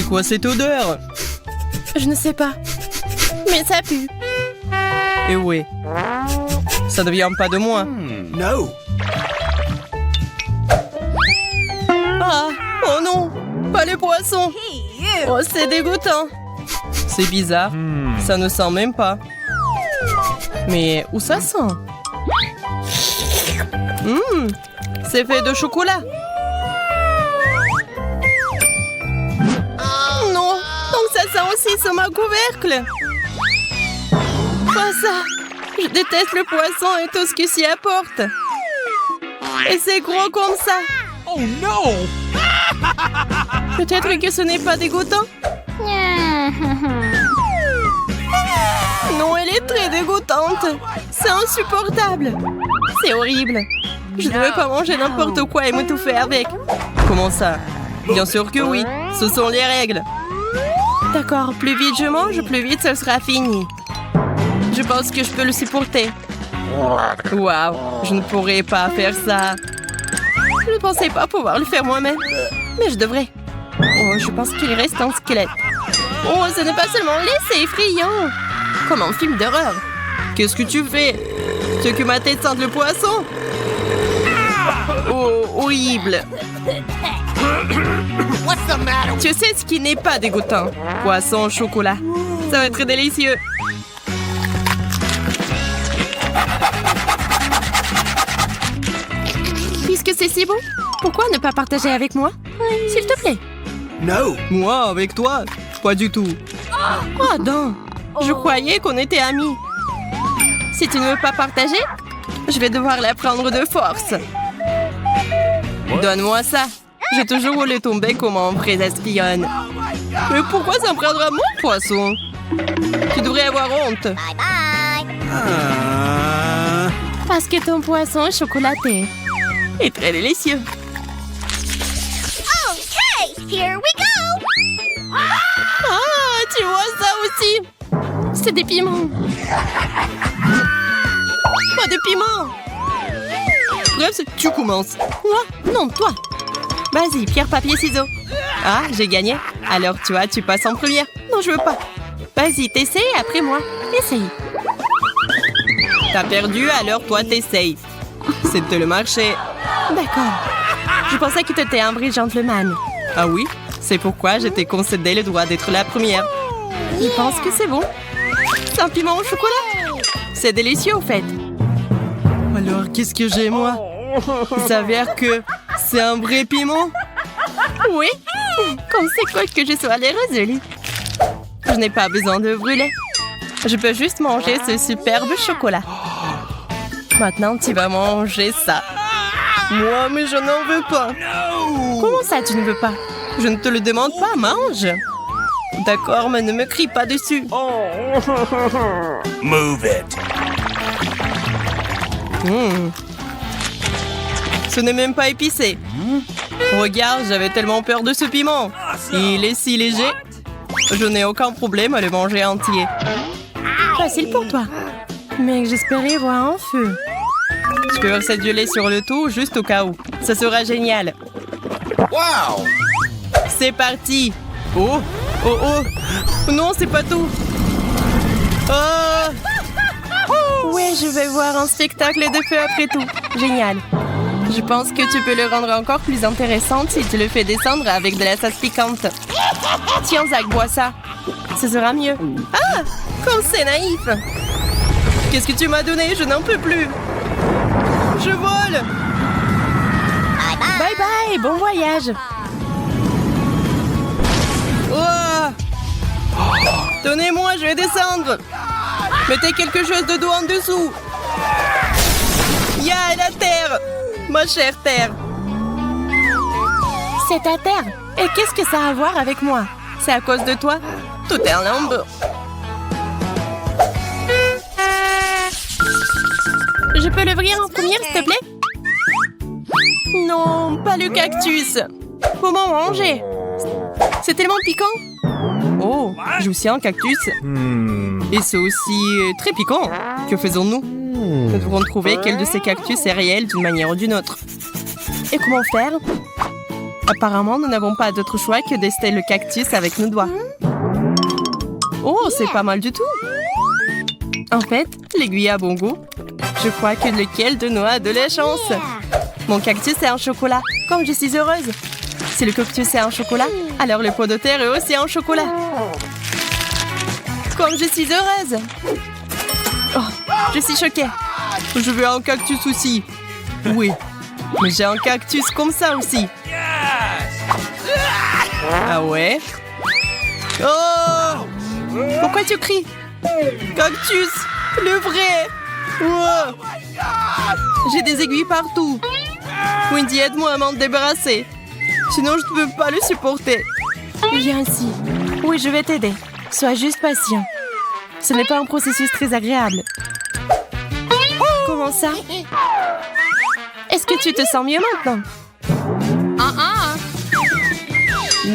C'est quoi cette odeur? Je ne sais pas. Mais ça pue. Eh ouais. Ça ne vient pas de moi. No. Ah, oh non, pas les poissons. Oh, c'est dégoûtant. C'est bizarre, ça ne sent même pas. Mais où ça sent? C'est fait de chocolat. Non, donc ça sent aussi sur ma couvercle. Pas ça. Je déteste le poisson et tout ce qui s'y apporte. Et c'est gros comme ça. Oh no! Peut-être que ce n'est pas dégoûtant. Non, elle est très dégoûtante. C'est insupportable. C'est horrible. Je ne veux pas manger n'importe quoi et m'étouffer avec. Comment ça? Bien sûr que oui. Ce sont les règles. D'accord, plus vite je mange, plus vite ce sera fini. Je pense que je peux le supporter. Waouh, je ne pourrais pas faire ça. Je ne pensais pas pouvoir le faire moi-même. Mais je devrais. Oh, je pense qu'il reste un squelette. Oh, ce n'est pas seulement laid, c'est effrayant. Comme un film d'horreur. Qu'est-ce que tu fais? Tu veux que ma tête sente le poisson? Oh, horrible. What's the matter? Tu sais ce qui n'est pas dégoûtant? Poisson au chocolat. Ça va être délicieux. Puisque c'est si bon, pourquoi ne pas partager avec moi? S'il te plaît. No. Moi, avec toi? Pas du tout. Oh, Adam, je croyais qu'on était amis. Si tu ne veux pas partager, je vais devoir la prendre de force. Donne-moi ça. J'ai toujours roulé ton bec comme un vrai espionne. Mais pourquoi ça me prendra mon poisson? Tu devrais avoir honte. Parce que ton poisson chocolaté est très délicieux. Okay, here we go! Ah, tu vois ça aussi? C'est des piments. Pas de piments. Bref, tu commences. Moi? Non, toi. Vas-y, pierre, papier, ciseaux. Ah, j'ai gagné. Alors, tu passes en première. Non, je veux pas. Vas-y, t'essayes après moi. Essaye. T'as perdu, alors toi, t'essayes. C'était le marché. D'accord. Je pensais que t'étais un vrai gentleman. Ah oui? C'est pourquoi je t'ai concédé le droit d'être la première. Je pense que c'est bon. C'est un piment au chocolat. C'est délicieux, au fait. Alors, qu'est-ce que j'ai, moi? Il s'avère que c'est un vrai piment. Oui. Comme c'est cool que je sois les résolue. Je n'ai pas besoin de brûler. Je peux juste manger ce superbe chocolat. Maintenant, tu vas manger ça. Moi, mais je n'en veux pas. Comment ça, tu ne veux pas? Je ne te le demande pas, mange. D'accord, mais ne me crie pas dessus. Move it. Ce n'est même pas épicé. Regarde, j'avais tellement peur de ce piment. Il est si léger. Je n'ai aucun problème à le manger entier. Facile pour toi. Mais j'espérais voir un feu. Je peux verser du lait sur le tout, juste au cas où. Ça sera génial. Wow. C'est parti. Oh, oh, oh. Non, c'est pas tout. Oh. Ouais, je vais voir un spectacle de feu après tout. Génial. Je pense que tu peux le rendre encore plus intéressant si tu le fais descendre avec de la sauce piquante. Tiens, Zach, bois ça. Ce sera mieux. Ah, comme c'est naïf. Qu'est-ce que tu m'as donné? Je n'en peux plus. Je vole. Bye bye, bon voyage. Oh. Donnez-moi, je vais descendre. Mettez quelque chose de doux en dessous. Ya, la terre. Ma chère terre. C'est ta terre. Et qu'est-ce que ça a à voir avec moi? C'est à cause de toi? Tout est en lambeaux. Je peux l'ouvrir en première, s'il te plaît? Non, pas le cactus. Comment manger? C'est tellement piquant. Oh, j'ai aussi un cactus. Et c'est aussi très piquant. Que faisons-nous? Nous devrons trouver quel de ces cactus est réel d'une manière ou d'une autre. Et comment faire? Apparemment, nous n'avons pas d'autre choix que d'ester le cactus avec nos doigts. Oh, c'est pas mal du tout. En fait, l'aiguille a bon goût. Je crois que lequel de nous a de la chance. Mon cactus est en chocolat, comme je suis heureuse. Si le cactus est en chocolat, alors le pot de terre est aussi en chocolat. Comme je suis heureuse. Oh, je suis choquée. Je veux un cactus aussi. Oui, mais j'ai un cactus comme ça aussi. Ah ouais? Oh! Pourquoi tu cries? Cactus! Le vrai! Wow. J'ai des aiguilles partout. Wendy, aide-moi à m'en débarrasser. Sinon, je ne peux pas le supporter. Viens ici. Oui, je vais t'aider. Sois juste patient. Ce n'est pas un processus très agréable. Comment ça? Est-ce que tu te sens mieux maintenant?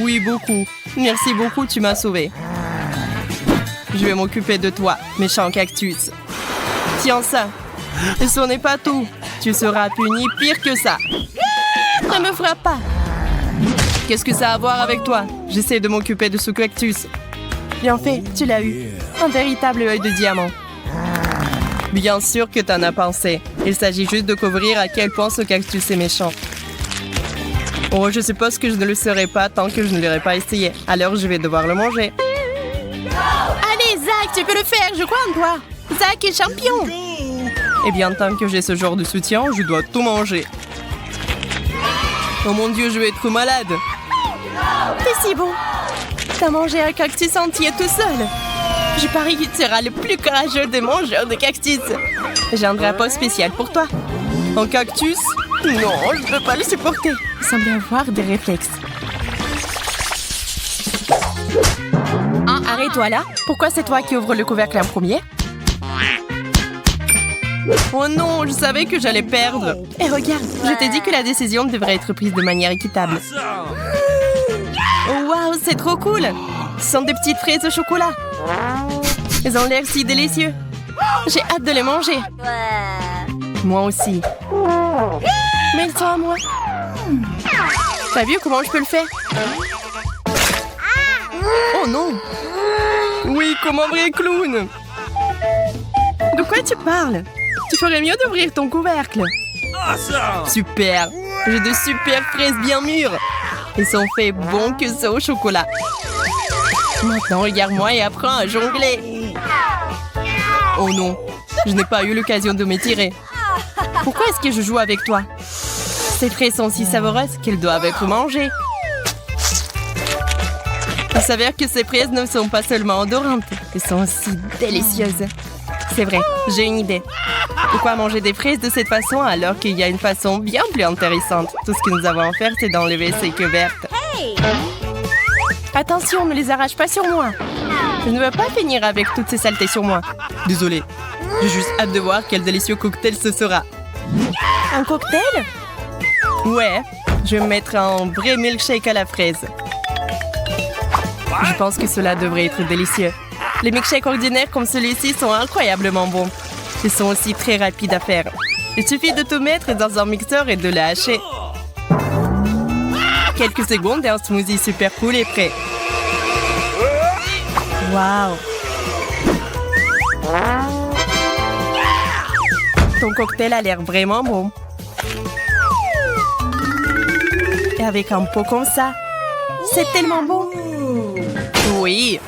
Oui, beaucoup. Merci beaucoup, tu m'as sauvée. Je vais m'occuper de toi, méchant cactus. Tiens ça. Et ce n'est pas tout. Tu seras puni pire que ça. Ne me frappe pas. Qu'est-ce que ça a à voir avec toi? J'essaie de m'occuper de ce cactus. Bien fait, tu l'as eu. Un véritable œil de diamant. Bien sûr que t'en as pensé. Il s'agit juste de couvrir à quel point ce cactus est méchant. Oh, je suppose que je ne le serai pas tant que je ne l'aurai pas essayé. Alors je vais devoir le manger. Allez, Zach, tu peux le faire, je crois en toi. Zach est champion. Eh bien, tant que j'ai ce genre de soutien, je dois tout manger. Oh mon Dieu, je vais être malade. T'es si bon. T'as mangé un cactus entier tout seul. Je parie que tu seras le plus courageux des mangeurs de cactus. J'ai un drapeau spécial pour toi. Un cactus? Non, je ne peux pas le supporter. Il semble avoir des réflexes. Arrête-toi là. Pourquoi c'est toi qui ouvre le couvercle en premier? Oh non, je savais que j'allais perdre. Et regarde, Je t'ai dit que la décision devrait être prise de manière équitable. oh, waouh, c'est trop cool. Ce sont des petites fraises au chocolat. Elles ont l'air si délicieux. J'ai hâte de les manger. Moi aussi. Mais ils sont à moi. T'as vu comment je peux le faire? Oh non! Oui, comme un vrai clown! De quoi tu parles? Tu ferais mieux d'ouvrir ton couvercle. Super! J'ai de super fraises bien mûres. Ils sont faits bons que ça au chocolat. Maintenant, regarde-moi et apprends à jongler. Oh non, je n'ai pas eu l'occasion de m'étirer. Pourquoi est-ce que je joue avec toi? Ces fraises sont si savoureuses qu'elles doivent être mangées. Il s'avère que ces fraises ne sont pas seulement odorantes, elles sont aussi délicieuses. C'est vrai, j'ai une idée. Pourquoi manger des fraises de cette façon alors qu'il y a une façon bien plus intéressante? Tout ce que nous avons à faire, c'est d'enlever ces queues vertes. Attention, ne les arrache pas sur moi. Je ne veux pas finir avec toutes ces saletés sur moi. Désolée. J'ai juste hâte de voir quel délicieux cocktail ce sera. Un cocktail? Ouais, je vais me mettre un vrai milkshake à la fraise. Je pense que cela devrait être délicieux. Les milkshakes ordinaires comme celui-ci sont incroyablement bons. Ils sont aussi très rapides à faire. Il suffit de tout mettre dans un mixeur et de le hacher. Quelques secondes et un smoothie super cool est prêt. Waouh! Ton cocktail a l'air vraiment bon. Et avec un pot comme ça, C'est tellement bon. oui,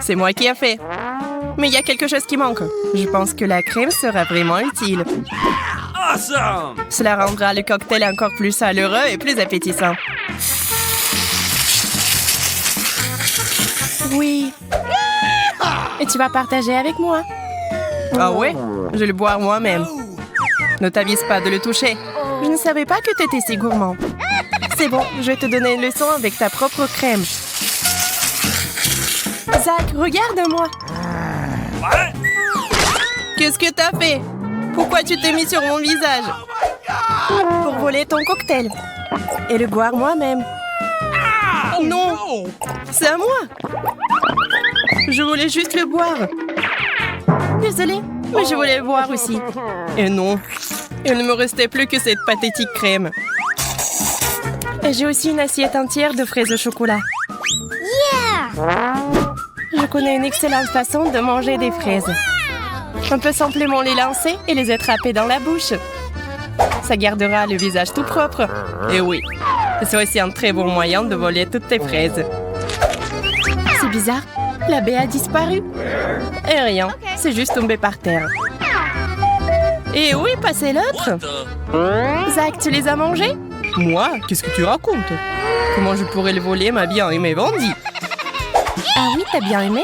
c'est moi qui ai fait. Mais il y a quelque chose qui manque. Je pense que la crème sera vraiment utile. Cela rendra le cocktail encore plus chaleureux et plus appétissant. Oui. Et tu vas partager avec moi. Ah ouais? Je vais le boire moi-même. Ne t'avise pas de le toucher. Je ne savais pas que tu étais si gourmand. C'est bon, je vais te donner une leçon avec ta propre crème. Zach, regarde-moi. Qu'est-ce que t'as fait? Pourquoi tu t'es mis sur mon visage? Pour voler ton cocktail. Et le boire moi-même. Non! C'est à moi! Je voulais juste le boire. Désolée, mais je voulais le boire aussi. Et non, il ne me restait plus que cette pathétique crème. Et j'ai aussi une assiette entière de fraises au chocolat. Yeah! Je connais une excellente façon de manger des fraises. On peut simplement les lancer et les attraper dans la bouche. Ça gardera le visage tout propre. Et oui, c'est aussi un très bon moyen de voler toutes tes fraises. C'est bizarre, la baie a disparu. Et rien, c'est juste tombé par terre. Et où est passé l'autre? Zach, tu les as mangés? Moi? Qu'est-ce que tu racontes? Comment je pourrais le voler, ma bien-aimée Bandit? Ah oui, t'as bien aimé?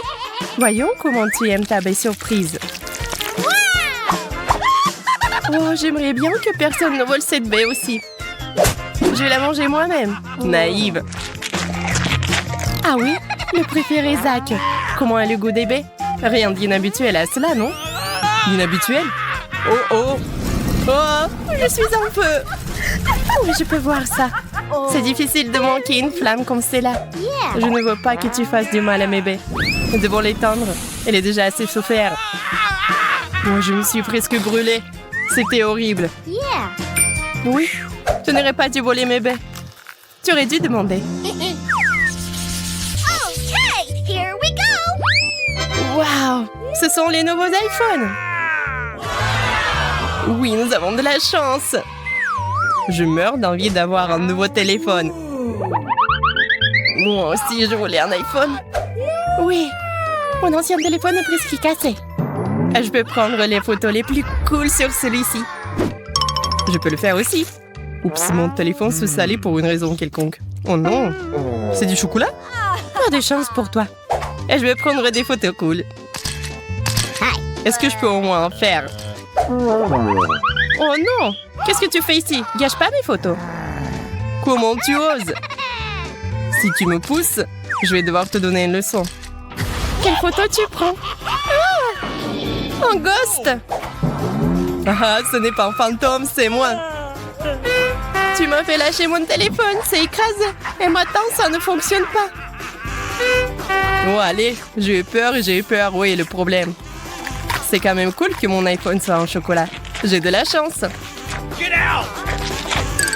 Voyons comment tu aimes ta baie surprise. Oh, j'aimerais bien que personne ne vole cette baie aussi. Je vais la manger moi-même. Naïve. Ah oui, le préféré Zach. Comment est le goût des baies? Rien d'inhabituel à cela, non? Inhabituel? Oh oh! Oh, je suis en feu. Oui, je peux voir ça. C'est difficile de manquer une flamme comme celle-là. Je ne veux pas que tu fasses du mal à mes baies. Nous devons l'éteindre. Elle est déjà assez souffert. Moi, je me suis presque brûlée. C'était horrible. Yeah! Oui, je n'aurais pas dû voler mes baies. Tu aurais dû demander. Okay, here we go! Waouh, ce sont les nouveaux iPhones. Oui, nous avons de la chance. Je meurs d'envie d'avoir un nouveau téléphone. Moi aussi, je voulais un iPhone. Oui, mon ancien téléphone est presque cassé. Je peux prendre les photos les plus cool sur celui-ci. Je peux le faire aussi. Oups, mon téléphone se salit pour une raison quelconque. Oh non, c'est du chocolat? Pas de chance pour toi. Et je vais prendre des photos cool. Est-ce que je peux au moins en faire? Oh non! Qu'est-ce que tu fais ici? Gâche pas mes photos. Comment tu oses? Si tu me pousses, je vais devoir te donner une leçon. Quelle photo tu prends? Un ghost! Ah, ce n'est pas un fantôme, c'est moi. Tu m'as fait lâcher mon téléphone, c'est écrasé. Et maintenant, ça ne fonctionne pas. Oh, allez, j'ai eu peur, oui, le problème. C'est quand même cool que mon iPhone soit en chocolat. J'ai de la chance.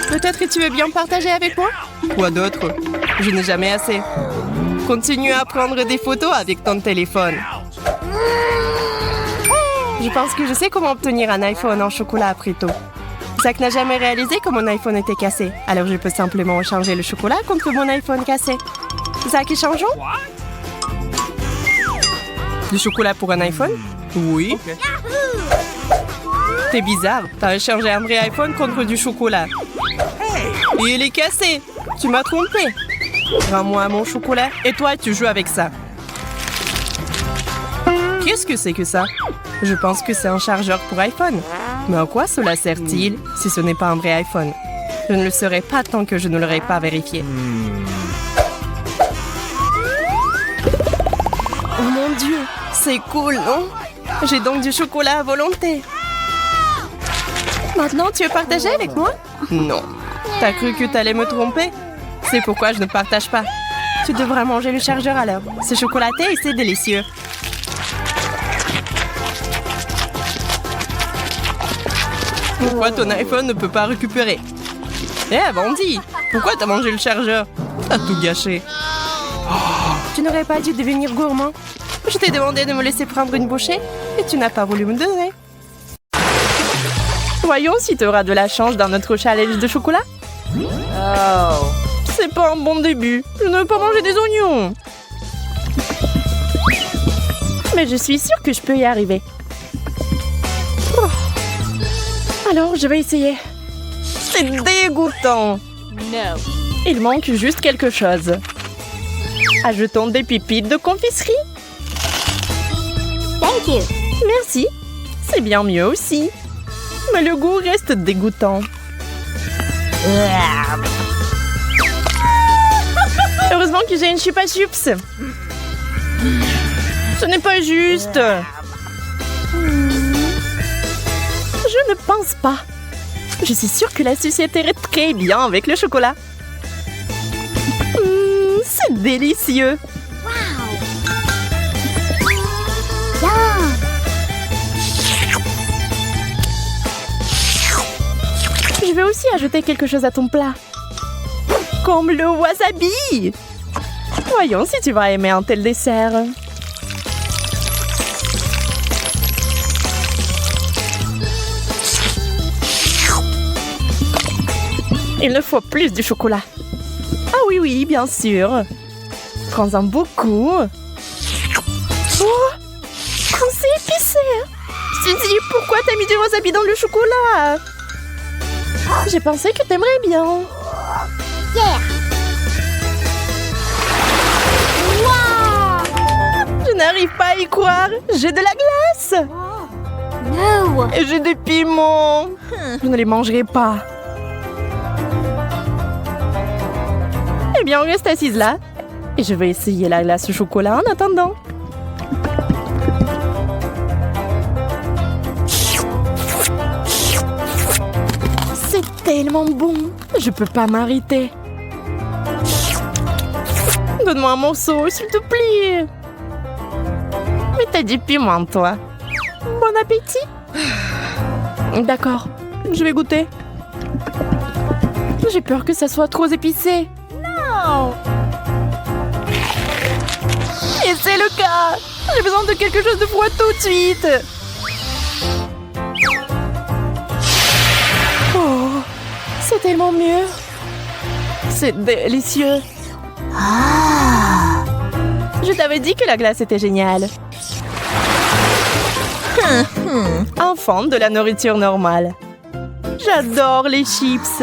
Peut-être que tu veux bien partager avec moi? Quoi d'autre? Je n'ai jamais assez. Continue à prendre des photos avec ton téléphone. Je pense que je sais comment obtenir un iPhone en chocolat après tout. Zach n'a jamais réalisé que mon iPhone était cassé. Alors je peux simplement échanger le chocolat contre mon iPhone cassé. Zach, échangeons? Du chocolat pour un iPhone? Oui. C'est bizarre. T'as échangé un vrai iPhone contre du chocolat. Et il est cassé. Tu m'as trompé. Rends-moi mon chocolat et toi, tu joues avec ça. Qu'est-ce que c'est que ça? Je pense que c'est un chargeur pour iPhone. Mais à quoi cela sert-il si ce n'est pas un vrai iPhone? Je ne le saurais pas tant que je ne l'aurais pas vérifié. Oh mon Dieu, c'est cool, non? J'ai donc du chocolat à volonté. Maintenant, tu veux partager avec moi? Non. T'as cru que t'allais me tromper? C'est pourquoi je ne partage pas. Tu devras manger le chargeur alors. C'est chocolaté et c'est délicieux. Pourquoi ton iPhone ne peut pas récupérer? Eh, Bandit! Pourquoi t'as mangé le chargeur? T'as tout gâché. Tu n'aurais pas dû devenir gourmand. Je t'ai demandé de me laisser prendre une bouchée et tu n'as pas voulu me donner. Voyons si tu auras de la chance dans notre challenge de chocolat. Oh. C'est pas un bon début. Je ne veux pas manger des oignons. Mais je suis sûre que je peux y arriver. Oh. Alors, je vais essayer. C'est dégoûtant. No. Il manque juste quelque chose. Ajoutons des pépites de confiserie. Thank you. Merci. C'est bien mieux aussi. Mais le goût reste dégoûtant. Heureusement que j'ai une chupa chups. Ce n'est pas juste. Je ne pense pas. Je suis sûre que la sucette irait très bien avec le chocolat. C'est délicieux. Wow. Yum. Je vais aussi ajouter quelque chose à ton plat. comme le wasabi. Voyons si tu vas aimer un tel dessert. Il nous faut plus de chocolat. Ah oui, oui, bien sûr. Prends-en beaucoup. Oh, c'est épicé. Suzy, pourquoi t'as mis du wasabi dans le chocolat? J'ai pensé que t'aimerais bien. Yeah. Wow. Je n'arrive pas à y croire. J'ai de la glace. No. Et j'ai des piments. Je ne les mangerai pas. Eh bien, on reste assise là. Et je vais essayer la glace au chocolat en attendant. C'est tellement bon. Je peux pas m'arrêter. Donne-moi un morceau, s'il te plaît. Mais t'as du piment, toi. Bon appétit. D'accord, je vais goûter. J'ai peur que ça soit trop épicé. No. Et c'est le cas. J'ai besoin de quelque chose de froid tout de suite. Oh, c'est tellement mieux. C'est délicieux. Je t'avais dit que la glace était géniale. Enfant de la nourriture normale. J'adore les chips.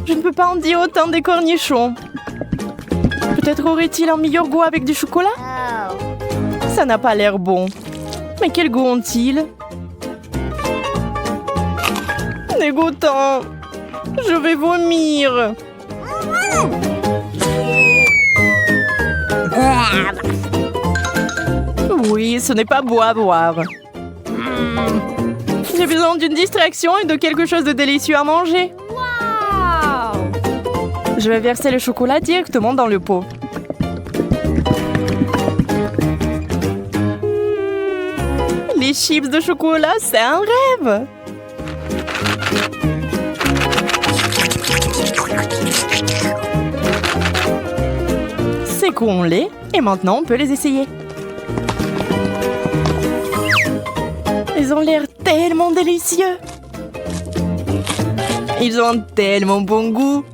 Je ne peux pas en dire autant des cornichons. Peut-être aurait-il un meilleur goût avec du chocolat? Oh. Ça n'a pas l'air bon. Mais quel goût ont-ils? Dégoûtant. Je vais vomir. Oui, ce n'est pas beau à voir. J'ai besoin d'une distraction et de quelque chose de délicieux à manger. Wow. Je vais verser le chocolat directement dans le pot. Les chips de chocolat, c'est un rêve. Secouons-les et maintenant on peut les essayer. Ils ont l'air tellement délicieux. Ils ont un tellement bon goût.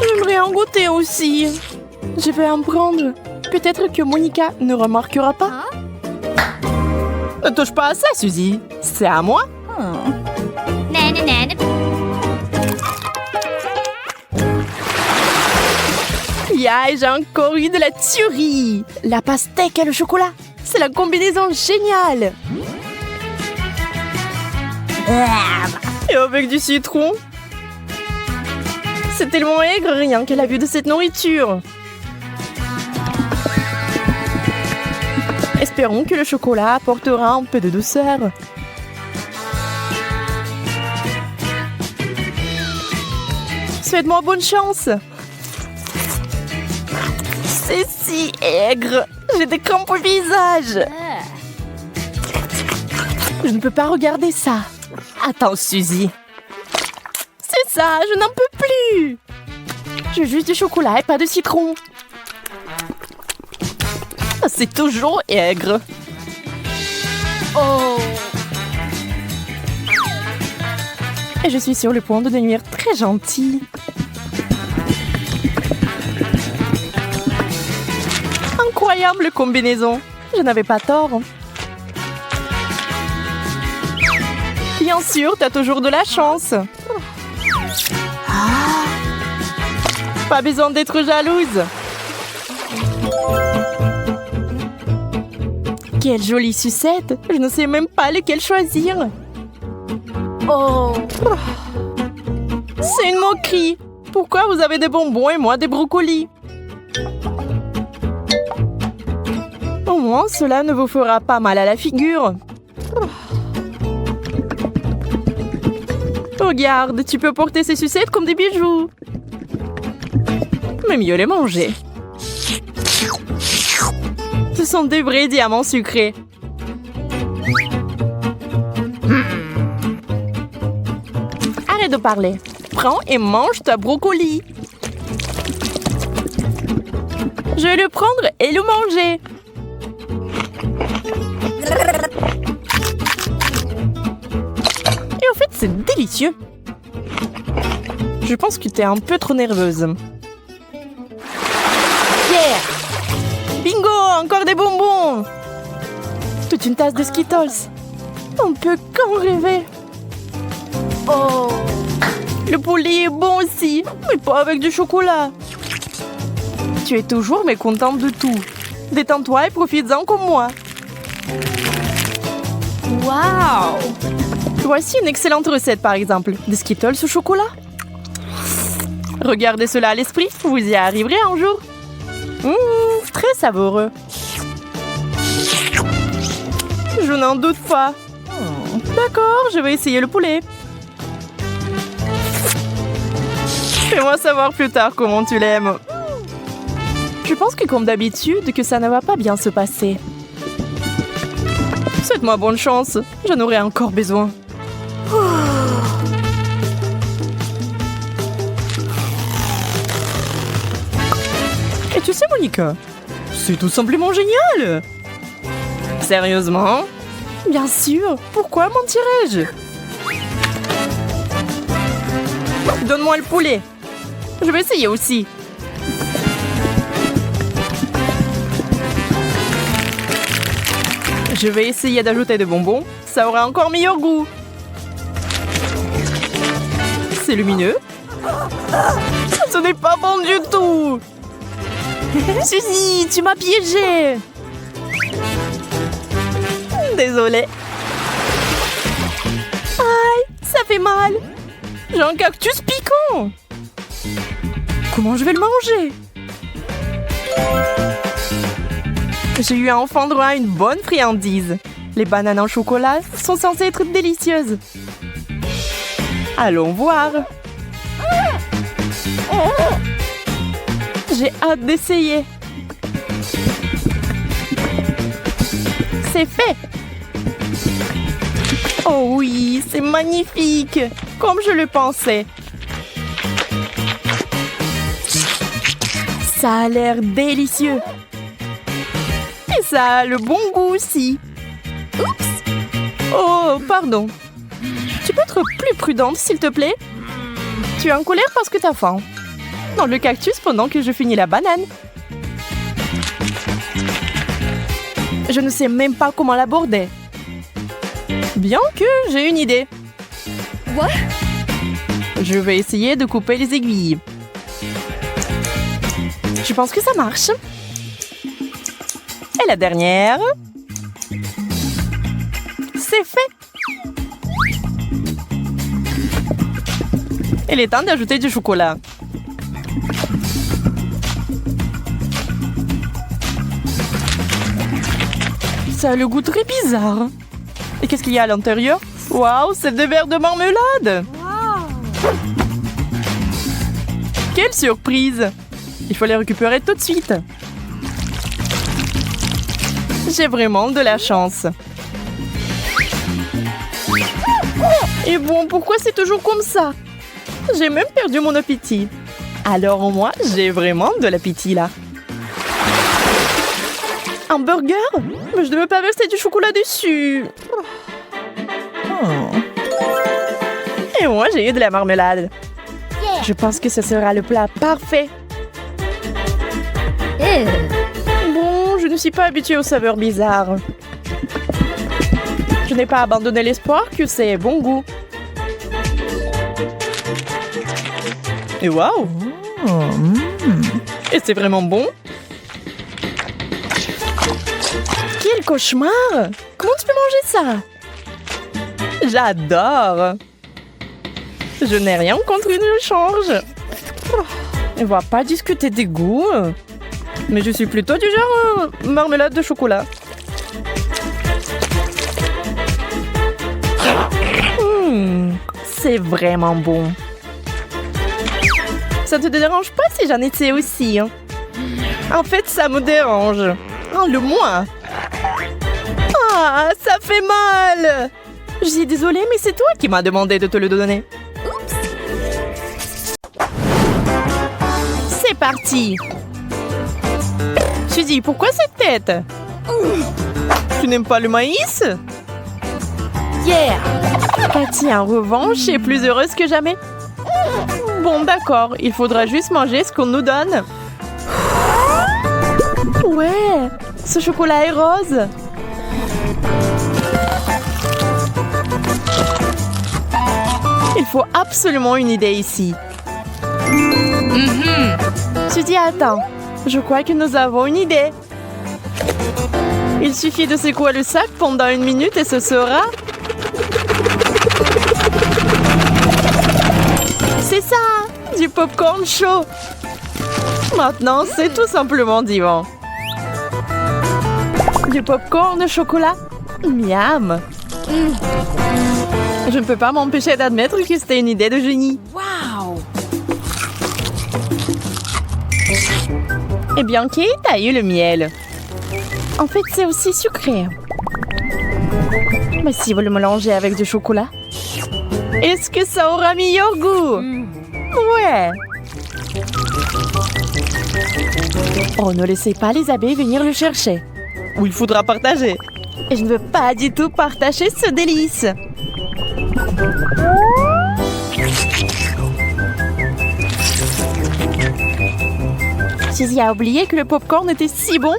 J'aimerais en goûter aussi. Je vais en prendre. Peut-être que Monica ne remarquera pas. Ne touche pas à ça, Suzy. C'est à moi. Nana, nana. Yeah, j'ai encore eu de la tuerie. La pastèque et le chocolat. C'est la combinaison géniale. Et avec du citron. C'est tellement aigre rien qu'à la vue de cette nourriture. Espérons que le chocolat apportera un peu de douceur. Souhaite-moi bonne chance. C'est si aigre. J'ai des crampes au visage. Je ne peux pas regarder ça. Attends, Suzy. C'est ça, je n'en peux plus. Je veux juste du chocolat et pas de citron. C'est toujours aigre. Oh. Et je suis sur le point de devenir très gentille. Incroyable combinaison. Je n'avais pas tort. Bien sûr, t'as toujours de la chance. Pas besoin d'être jalouse. Quelle jolie sucette. Je ne sais même pas lequel choisir. Oh. C'est une moquerie. Pourquoi vous avez des bonbons et moi des brocolis? Au moins, cela ne vous fera pas mal à la figure. Regarde, tu peux porter ces sucettes comme des bijoux. Mais mieux les manger. Ce sont des vrais diamants sucrés. de parler. Prends et mange ta brocoli. Je vais le prendre et le manger. Et en fait, c'est délicieux. Je pense que t'es un peu trop nerveuse. Yeah! Bingo! Encore des bonbons! Toute une tasse de Skittles. On peut qu'en rêver. Oh. Le poulet est bon aussi, mais pas avec du chocolat. Tu es toujours mécontente de tout. Détends-toi et profites-en comme moi. Wow. Voici une excellente recette, par exemple. Des Skittles au chocolat. Regardez cela à l'esprit, vous y arriverez un jour. Très savoureux. Je n'en doute pas. D'accord, je vais essayer le poulet. Fais-moi savoir plus tard comment tu l'aimes. Je pense que comme d'habitude, que ça ne va pas bien se passer. Souhaite-moi bonne chance, j'en aurai encore besoin. Et tu sais, Monica, c'est tout simplement génial. Sérieusement? Bien sûr, pourquoi mentirais-je? Donne-moi le poulet. Je vais essayer aussi. Je vais essayer d'ajouter des bonbons. Ça aura encore meilleur goût. C'est lumineux. Ce n'est pas bon du tout. Suzy, tu m'as piégée. Désolée. Aïe, ça fait mal. J'ai un cactus piquant. Comment je vais le manger? J'ai eu enfin droit à une bonne friandise. Les bananes en chocolat sont censées être délicieuses. Allons voir. J'ai hâte d'essayer. C'est fait. Oh oui, c'est magnifique, comme je le pensais. Ça a l'air délicieux. Et ça a le bon goût aussi. Oups. Oh, pardon. Tu peux être plus prudente, s'il te plaît? Tu es en colère parce que t'as faim. Dans le cactus pendant que je finis la banane. Je ne sais même pas comment l'aborder. Bien que j'ai une idée. What? Je vais essayer de couper les aiguilles. Je pense que ça marche. Et la dernière. C'est fait. Il est temps d'ajouter du chocolat. Ça a le goût très bizarre. Et qu'est-ce qu'il y a à l'intérieur? Waouh, c'est des verres de marmelade! Wow. Quelle surprise! Il faut les récupérer tout de suite. J'ai vraiment de la chance. Et bon, pourquoi c'est toujours comme ça? J'ai même perdu mon appétit. Alors moi, j'ai vraiment de l'appétit là. Un burger? Mais je ne veux pas verser du chocolat dessus. Et moi, j'ai eu de la marmelade. Yeah. Je pense que ce sera le plat parfait. Bon, je ne suis pas habituée aux saveurs bizarres. Je n'ai pas abandonné l'espoir que c'est bon goût. Et waouh! Et c'est vraiment bon? Quel cauchemar! Comment tu peux manger ça? J'adore! Je n'ai rien contre une change. On va pas discuter des goûts. Mais je suis plutôt du genre marmelade de chocolat. C'est vraiment bon. Ça te dérange pas si j'en essaie aussi, hein? En fait, ça me dérange. Enlève-moi. Ah, ça fait mal. Je suis désolée, mais c'est toi qui m'as demandé de te le donner. Oups. parti. Suzy, pourquoi cette tête? Tu n'aimes pas le maïs? Yeah! Cathy, en revanche, est plus heureuse que jamais. Bon, d'accord, il faudra juste manger ce qu'on nous donne. Ouais, ce chocolat est rose. Il faut absolument une idée ici. Suzy, attends. Je crois que nous avons une idée. Il suffit de secouer le sac pendant 1 minute et ce sera... C'est ça! Du popcorn chaud! Maintenant, c'est tout simplement divin. Du popcorn au chocolat? Miam! Je ne peux pas m'empêcher d'admettre que c'était une idée de génie. Wow! Eh bien, Kate a eu le miel. En fait, c'est aussi sucré. Mais si vous le mélangez avec du chocolat, est-ce que ça aura meilleur goût? Ouais. Oh, ne laissez pas les abeilles venir le chercher. Ou il faudra partager. Et je ne veux pas du tout partager ce délice. Suzy a oublié que le popcorn était si bon.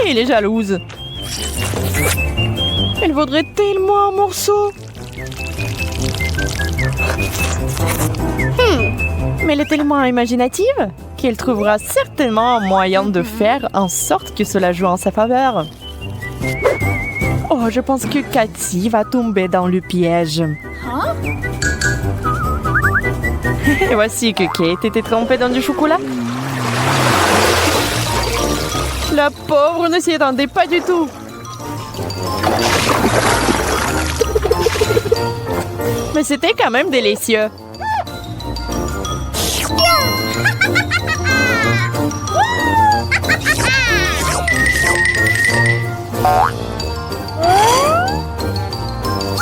Et elle est jalouse. Elle voudrait tellement un morceau. Mais elle est tellement imaginative qu'elle trouvera certainement un moyen de faire en sorte que cela joue en sa faveur. Oh, je pense que Cathy va tomber dans le piège. Et voici que Kate était trempée dans du chocolat. La pauvre ne s'y attendait pas du tout. Mais c'était quand même délicieux.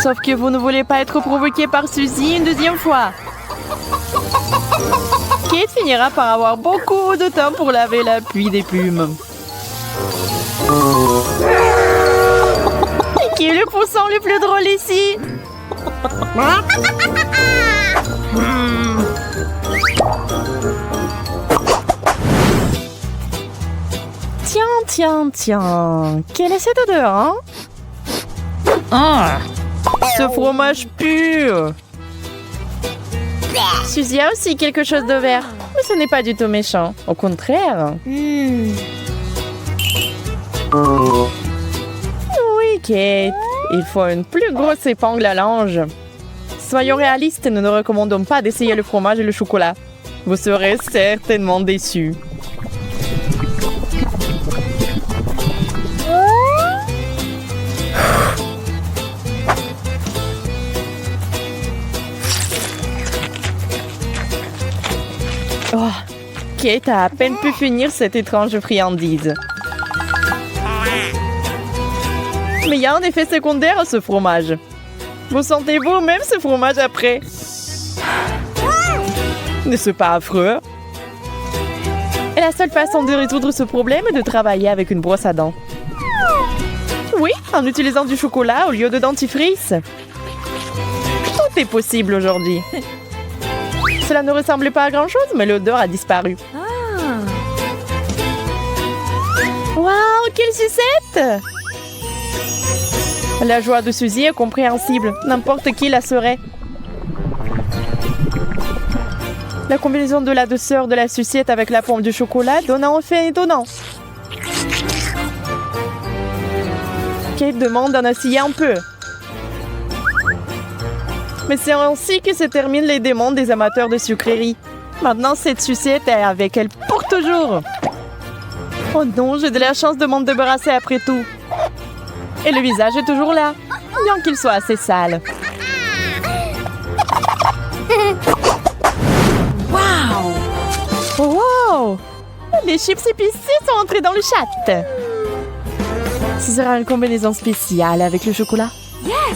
Sauf que vous ne voulez pas être provoqué par Suzy une deuxième fois. Kate finira par avoir beaucoup de temps pour laver la pluie des plumes. Et qui est le poussin le plus drôle ici? Tiens. Quelle est cette odeur, hein? Ce fromage pur. Suzy a aussi quelque chose de vert. Mais ce n'est pas du tout méchant. Au contraire. Oui, Kate. Il faut une plus grosse épingle à l'ange. Soyons réalistes, nous ne recommandons pas d'essayer le fromage et le chocolat. Vous serez certainement déçus. Oh, Kate a à peine pu finir cette étrange friandise. Mais il y a un effet secondaire à ce fromage. Vous sentez vous-même ce fromage après? N'est-ce pas affreux? Et la seule façon de résoudre ce problème est de travailler avec une brosse à dents. Oui, en utilisant du chocolat au lieu de dentifrice. Tout est possible aujourd'hui. Cela ne ressemblait pas à grand-chose, mais l'odeur a disparu. Waouh, quelle sucette! La joie de Suzy est compréhensible. N'importe qui la serait. La combinaison de la douceur de la sucette avec la pomme du chocolat donne un effet étonnant. Kate demande d'en essayer un peu. Mais c'est ainsi que se terminent les demandes des amateurs de sucreries. Maintenant, cette sucette est avec elle pour toujours. Oh non, j'ai de la chance de m'en débarrasser après tout. Et le visage est toujours là, bien qu'il soit assez sale. Wow! Les chips épicés sont entrés dans le chat. Ce sera une combinaison spéciale avec le chocolat. Yes!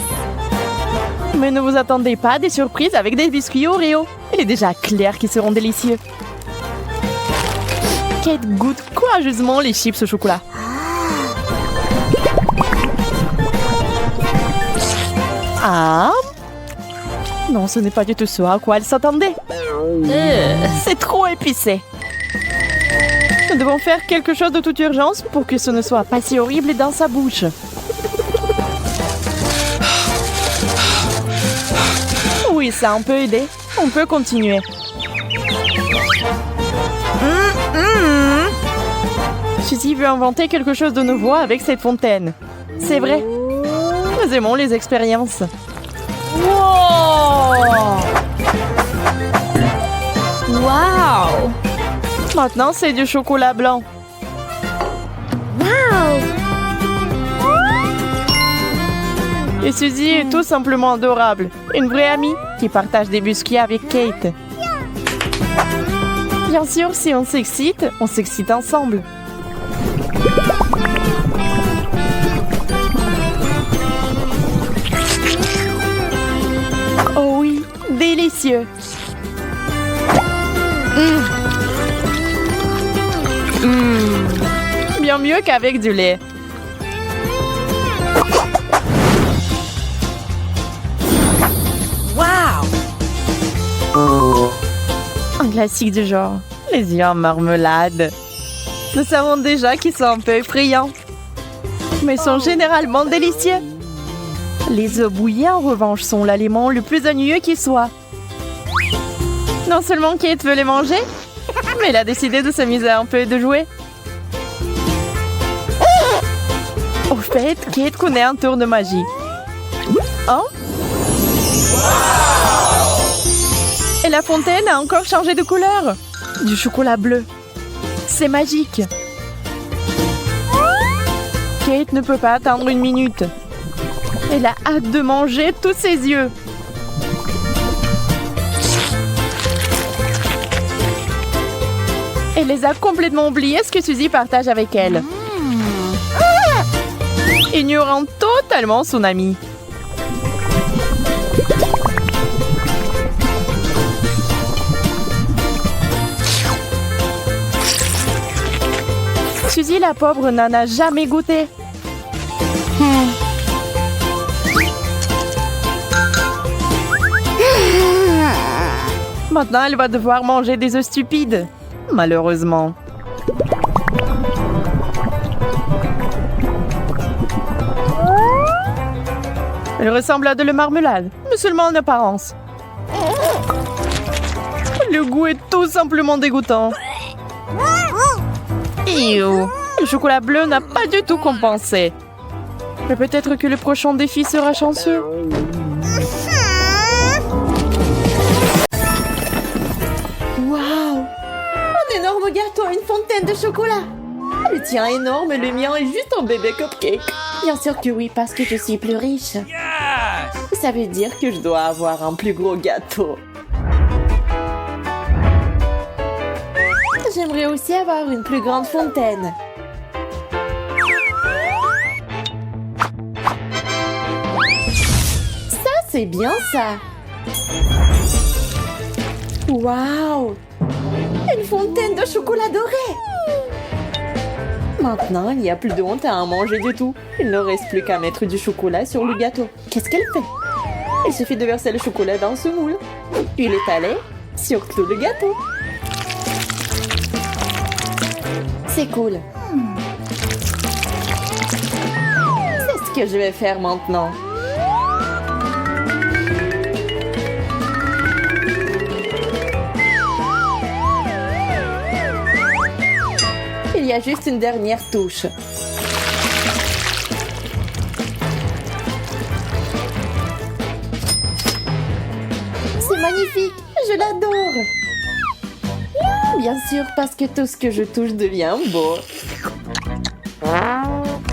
Mais ne vous attendez pas à des surprises avec des biscuits Oreo. Il est déjà clair qu'ils seront délicieux. Kate goûte courageusement les chips au chocolat. Ah! Non, ce n'est pas du tout ce à quoi elle s'attendait. C'est trop épicé. Nous devons faire quelque chose de toute urgence pour que ce ne soit pas si horrible dans sa bouche. Oui, ça a un peu aidé. On peut continuer. Suzy veut inventer quelque chose de nouveau avec cette fontaine. C'est vrai. Nous aimons les expériences. Wow! Maintenant, c'est du chocolat blanc. Wow! Et Suzy est tout simplement adorable. Une vraie amie qui partage des biscuits avec Kate. Bien sûr, si on s'excite ensemble. Oh oui, délicieux. Bien mieux qu'avec du lait. Un classique du genre, les œufs en marmelade. Nous savons déjà qu'ils sont un peu effrayants, mais sont généralement délicieux. Les œufs bouillis, en revanche, sont l'aliment le plus ennuyeux qui soit. Non seulement Kate veut les manger, mais elle a décidé de s'amuser un peu et de jouer. Au fait, Kate connaît un tour de magie. Oh? Et la fontaine a encore changé de couleur. Du chocolat bleu. C'est magique. Kate ne peut pas attendre une minute. Elle a hâte de manger tous ses yeux. Elle les a complètement oubliés ce que Suzy partage avec elle. Ignorant totalement son amie. Suzy, la pauvre, n'en a jamais goûté. Maintenant, elle va devoir manger des œufs stupides. Malheureusement. Elle ressemble à de la marmelade, mais seulement en apparence. Le goût est tout simplement dégoûtant. Ew. Le chocolat bleu n'a pas du tout compensé. Mais peut-être que le prochain défi sera chanceux. Waouh! Un énorme gâteau, une fontaine de chocolat. Le tien est énorme et le mien est juste un bébé cupcake. Bien sûr que oui, parce que je suis plus riche. Ça veut dire que je dois avoir un plus gros gâteau. J'aimerais aussi avoir une plus grande fontaine. Ça, c'est bien ça. Waouh! Une fontaine de chocolat doré. Maintenant, il n'y a plus de honte à en manger du tout. Il ne reste plus qu'à mettre du chocolat sur le gâteau. Qu'est-ce qu'elle fait? Il suffit de verser le chocolat dans ce moule. Puis l'étaler sur tout le gâteau. C'est cool. C'est ce que je vais faire maintenant. Il y a juste une dernière touche. C'est magnifique, je l'adore. Bien sûr, parce que tout ce que je touche devient beau.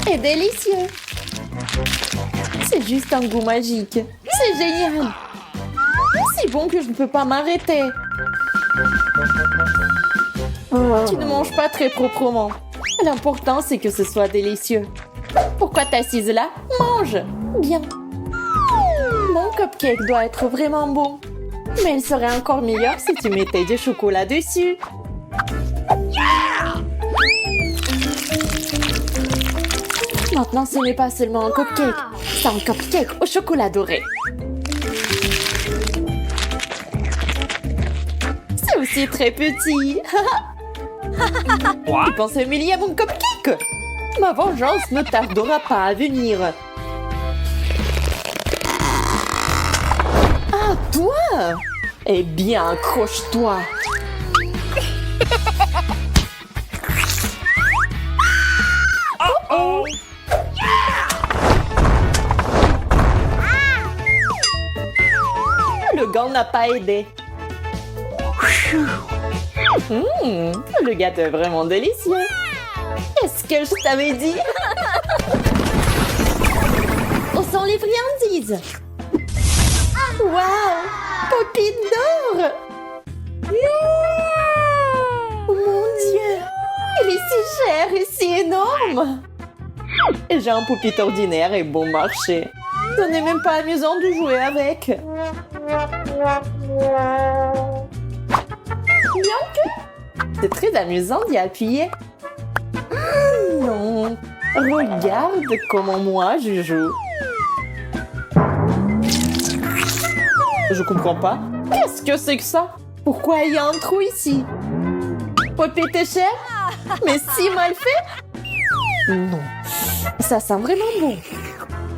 Et délicieux. C'est juste un goût magique. C'est génial. Si bon que je ne peux pas m'arrêter. Tu ne manges pas très proprement. L'important, c'est que ce soit délicieux. Pourquoi t'assises là? Mange. Bien. Mon cupcake doit être vraiment bon. Mais il serait encore meilleur si tu mettais du chocolat dessus. Maintenant, ce n'est pas seulement un cupcake, c'est un cupcake au chocolat doré. C'est aussi très petit. Tu penses humilier mon cupcake? Ma vengeance ne tardera pas à venir. Ah, toi? Eh bien, accroche-toi. Oh! Le gant n'a pas aidé. Le gâteau est vraiment délicieux. Qu'est-ce que je t'avais dit? On sent les friandises. Waouh! Poppy d'or! Oh mon Dieu! Il est si cher et si énorme! Et j'ai un poppy ordinaire et bon marché. Ce n'est même pas amusant de jouer avec. Bien que c'est très amusant d'y appuyer. Non, regarde comment moi je joue. Je comprends pas. Qu'est-ce que c'est que ça? Pourquoi il y a un trou ici? Poppy t'es cher? Mais si mal fait? Non, ça sent vraiment bon.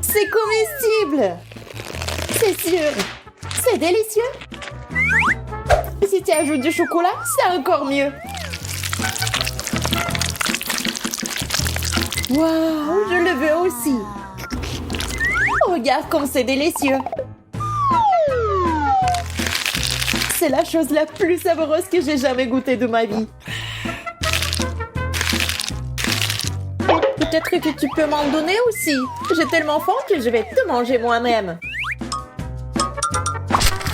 C'est comestible. C'est sûr. C'est délicieux. Si tu ajoutes du chocolat, c'est encore mieux. Waouh, je le veux aussi. Regarde comme c'est délicieux. C'est la chose la plus savoureuse que j'ai jamais goûtée de ma vie. Peut-être que tu peux m'en donner aussi. J'ai tellement faim que je vais te manger moi-même.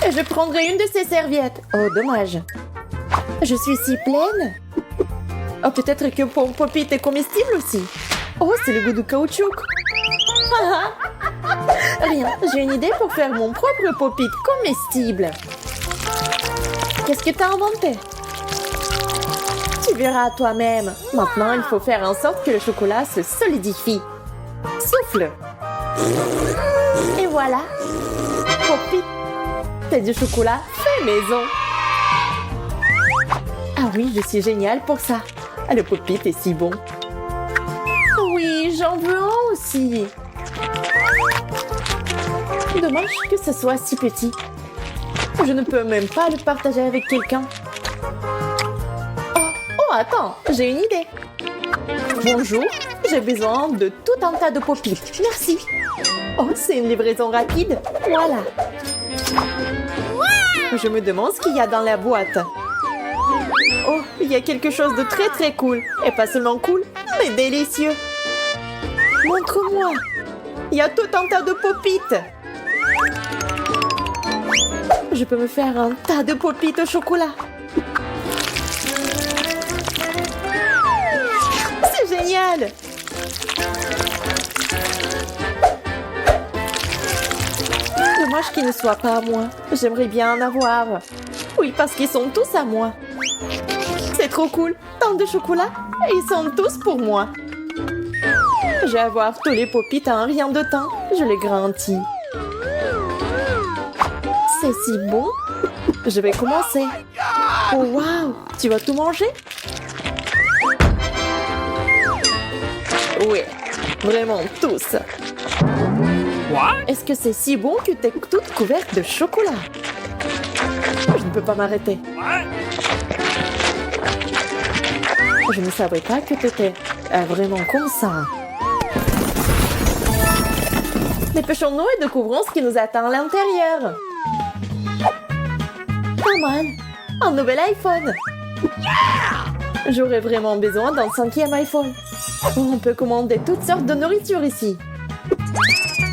Et je prendrai une de ces serviettes. Oh, dommage. Je suis si pleine. Oh, peut-être que mon Poppy est comestible aussi. Oh, c'est le goût du caoutchouc. Rien, j'ai une idée pour faire mon propre Poppy comestible. Qu'est-ce que t'as inventé? Tu verras toi-même. Maintenant, il faut faire en sorte que le chocolat se solidifie. Souffle. Et voilà. Poppy. C'est du chocolat fait maison. Ah oui, je suis géniale pour ça. Ah, le Poppy est si bon. Oui, j'en veux un aussi. Dommage que ce soit si petit. Je ne peux même pas le partager avec quelqu'un. Oh, attends, j'ai une idée. Bonjour, j'ai besoin de tout un tas de Poppy. Merci. Oh, c'est une livraison rapide. Voilà. Je me demande ce qu'il y a dans la boîte. Oh, il y a quelque chose de très très cool. Et pas seulement cool, mais délicieux. Montre-moi. Il y a tout un tas de Pop-It. Je peux me faire un tas de Pop-It au chocolat. C'est génial. Dommage qu'ils ne soient pas à moi. J'aimerais bien en avoir. Oui, parce qu'ils sont tous à moi. C'est trop cool. Tant de chocolat. Et ils sont tous pour moi. Je vais avoir tous les Pop-It en rien de temps. Je les garantis. C'est si bon. Je vais commencer. Oh, waouh! Tu vas tout manger? Oui, vraiment tous. Est-ce que c'est si bon que t'es toute couverte de chocolat? Je ne peux pas m'arrêter. Je ne savais pas que t'étais vraiment comme ça. Dépêchons-nous et découvrons ce qui nous attend à l'intérieur. Pas mal. Un nouvel iPhone. J'aurais vraiment besoin d'un 5e iPhone. On peut commander toutes sortes de nourriture ici.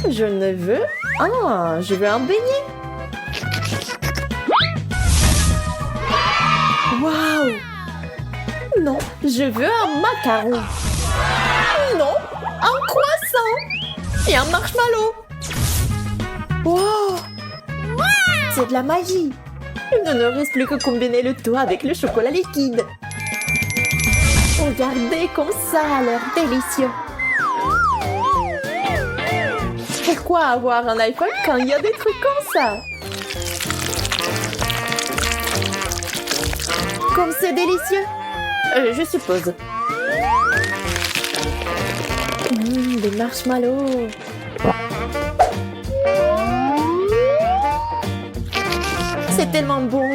Je ne veux... Ah, je veux un beignet. Waouh! Non, je veux un macaron. Non, un croissant. Et un marshmallow. Wow! C'est de la magie. Il ne nous reste plus que combiner le tout avec le chocolat liquide. Regardez comme ça a l'air délicieux. Pourquoi avoir un iPhone quand il y a des trucs comme ça? Comme c'est délicieux. Je suppose. Des marshmallows. C'est tellement bon.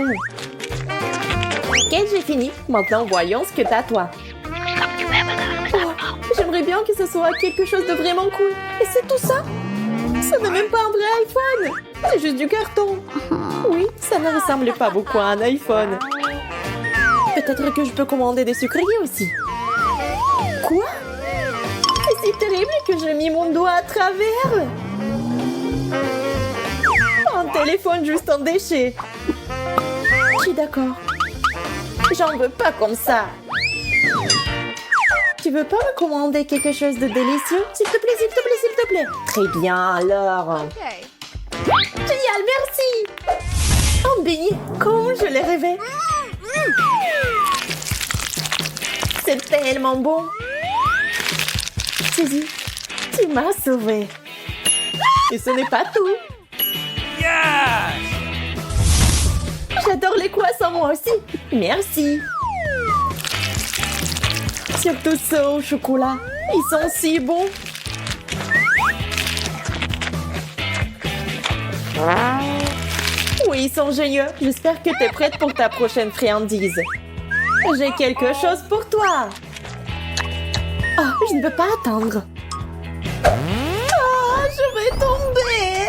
Ok, j'ai fini. Maintenant, voyons ce que t'as, toi. Oh, j'aimerais bien que ce soit quelque chose de vraiment cool. Et c'est tout ça? Ça n'est même pas un vrai iPhone. C'est juste du carton. Oui, ça ne ressemble pas beaucoup à un iPhone. Peut-être que je peux commander des sucreries aussi. Quoi? C'est si terrible que j'ai mis mon doigt à travers. Un téléphone juste en déchet. Je suis d'accord. J'en veux pas comme ça. Tu veux pas me commander quelque chose de délicieux? S'il te plaît, s'il te plaît, s'il te plaît. Très bien, alors. Génial, merci. Un beignet, comme je l'ai rêvé. C'est tellement bon. Suzy, tu m'as sauvée. Et ce n'est pas tout. J'adore les croissants, moi aussi. Merci. Surtout ceux au chocolat. Ils sont si bons. Oui, ils sont géniaux. J'espère que tu es prête pour ta prochaine friandise. J'ai quelque chose pour toi. Oh, je ne peux pas attendre. Oh, je vais tomber.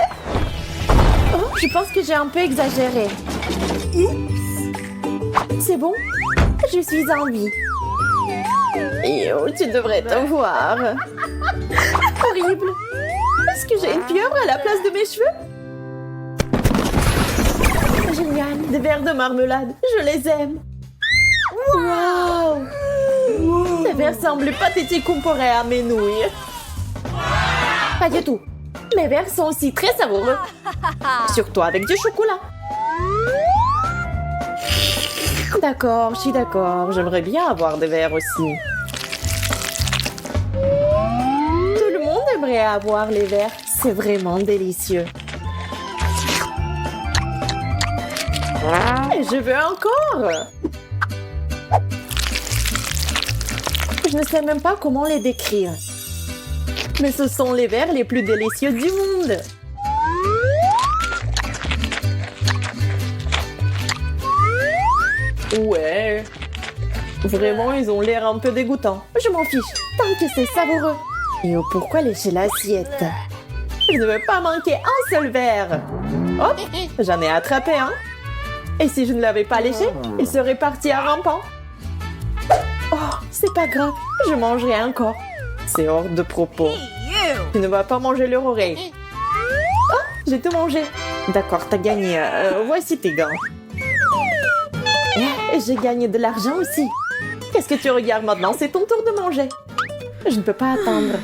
Oh, je pense que j'ai un peu exagéré. C'est bon? Je suis en vie. Yo, tu devrais te voir. Horrible. Est-ce que j'ai une pieuvre à la place de mes cheveux? Génial, des verres de marmelade. Je les aime. Wow! Ces verres semblent pathétiques comparés à mes nouilles. Pas du tout. Mes verres sont aussi très savoureux. Surtout avec du chocolat. D'accord, je suis d'accord. J'aimerais bien avoir des verres aussi. Tout le monde aimerait avoir les verres. C'est vraiment délicieux. Et je veux encore. Je ne sais même pas comment les décrire. Mais ce sont les verres les plus délicieux du monde. Ouais. Vraiment, ils ont l'air un peu dégoûtants. Je m'en fiche, tant que c'est savoureux. Et oh, pourquoi lécher l'assiette? Je ne veux pas manquer un seul verre. Hop, j'en ai attrapé un. Et si je ne l'avais pas léché, il serait parti à rampant. Oh, c'est pas grave, je mangerai encore. C'est hors de propos. Tu ne vas pas manger leur oreille. Oh, j'ai tout mangé. D'accord, t'as gagné. Voici tes gants. J'ai gagné de l'argent aussi. Qu'est-ce que tu regardes maintenant? C'est ton tour de manger. Je ne peux pas attendre.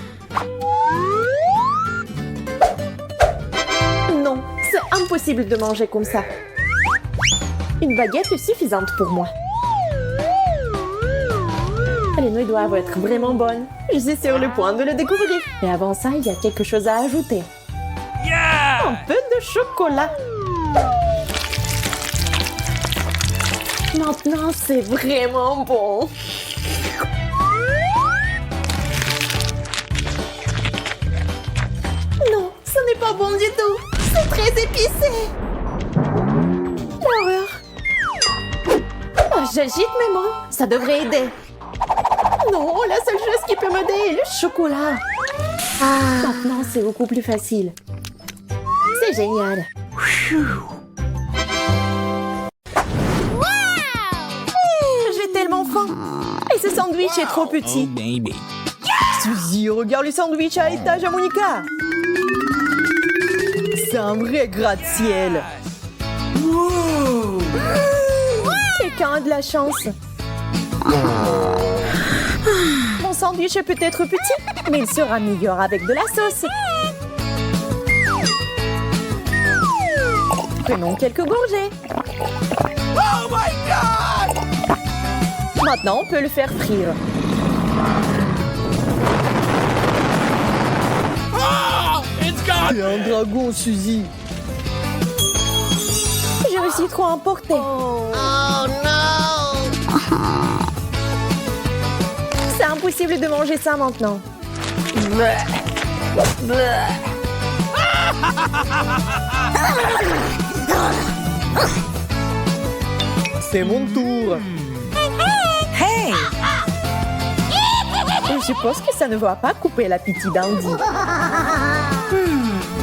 Non, c'est impossible de manger comme ça. Une baguette est suffisante pour moi. Les nouilles doivent être vraiment bonnes. Je suis sur le point de le découvrir. Mais avant ça, il y a quelque chose à ajouter. Un peu de chocolat. Maintenant, c'est vraiment bon. Non, ce n'est pas bon du tout. C'est très épicé. L'horreur. Oh, j'agite mes mains. Ça devrait aider. Non, la seule chose qui peut m'aider est le chocolat. Maintenant, c'est beaucoup plus facile. C'est génial. J'ai tellement faim. Et ce sandwich est trop petit. Oh, baby. Suzy, regarde le sandwich à étage à Monica. C'est un vrai gratte-ciel. Quelqu'un a de la chance. Mon sandwich est peut-être petit, mais il sera meilleur avec de la sauce. Prenons quelques gorgées. Oh my God! Maintenant, on peut le faire frire. Oh, it's T'es un dragon, Suzy. Je me suis trop emportée. C'est impossible de manger ça maintenant. C'est mon tour. Hey! Je suppose que ça ne va pas couper l'appétit d'Andy.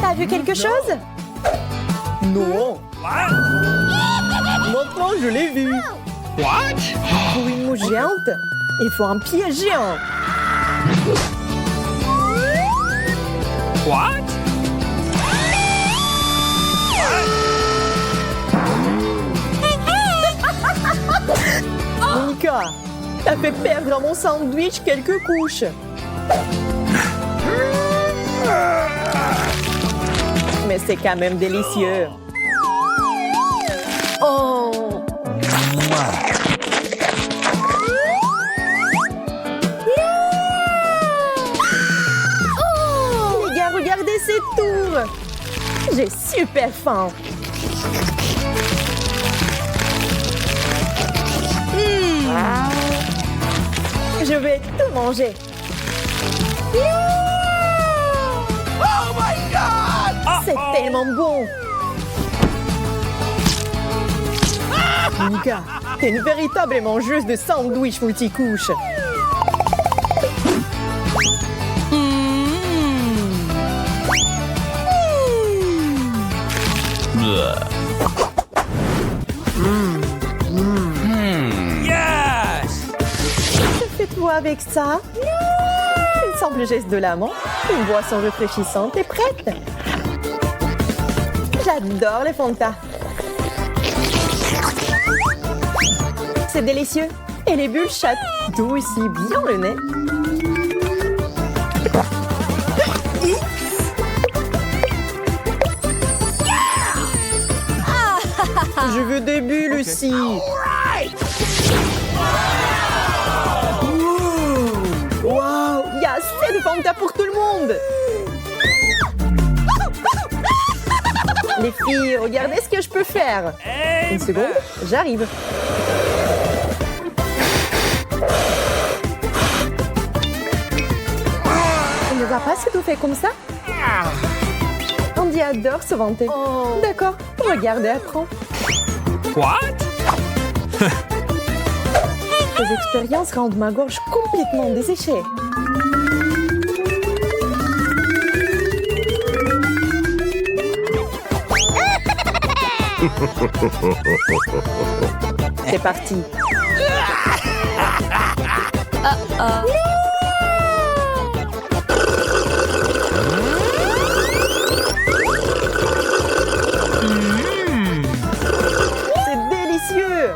T'as vu quelque chose? Non. Maintenant, je l'ai vu. Pour une mouche géante, il faut un pied géant. Monica, t'as fait perdre à mon sandwich quelques couches. Mais c'est quand même délicieux. Oh! Les gars, regardez ces tours! J'ai super faim. Je vais tout manger. Oh my God! C'est tellement bon. Monica, t'es une véritable mangeuse de sandwich multicouches. Fais-toi avec ça. Une simple geste de l'amant. Une boisson rafraîchissante est prête. J'adore les Fanta. C'est délicieux. Et les bulles chatouillent aussi bien le nez. Je veux des bulles aussi. Wow, il y a assez de Fanta pour tout le monde. Les filles, regardez ce que je peux faire. Une seconde, j'arrive. On ne va pas s'étouffer comme ça? Andy adore se vanter. D'accord, regardez, apprends. Ces expériences rendent ma gorge complètement desséchée. C'est parti. C'est délicieux.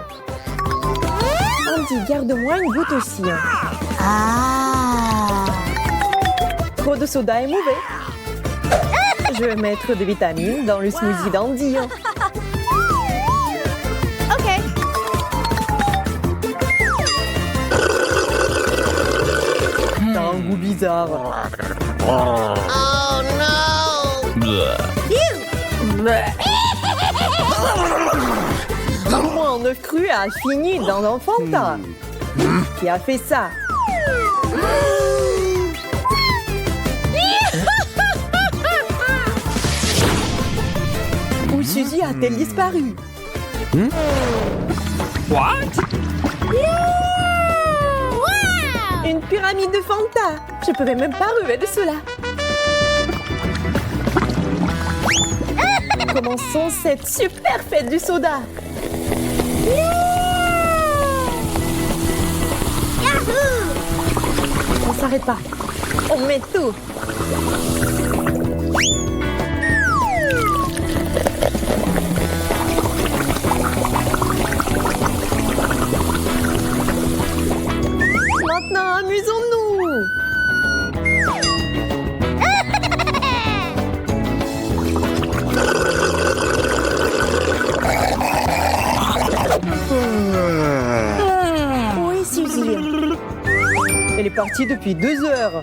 Andy, garde-moi une goutte aussi. Trop de soda est mauvais. Je vais mettre des vitamines dans le smoothie d'Andy. T'as un goût bizarre. Comment un œuf cru a fini dans un Fanta? Qui a fait ça? Où Suzy a-t-elle disparu? Une pyramide de Fanta. Je ne pouvais même pas rêver de cela. Commençons cette super fête du soda. On s'arrête pas. On met tout. Maintenant, amusons-nous. Oui, Suzy. Elle est partie depuis 2 heures.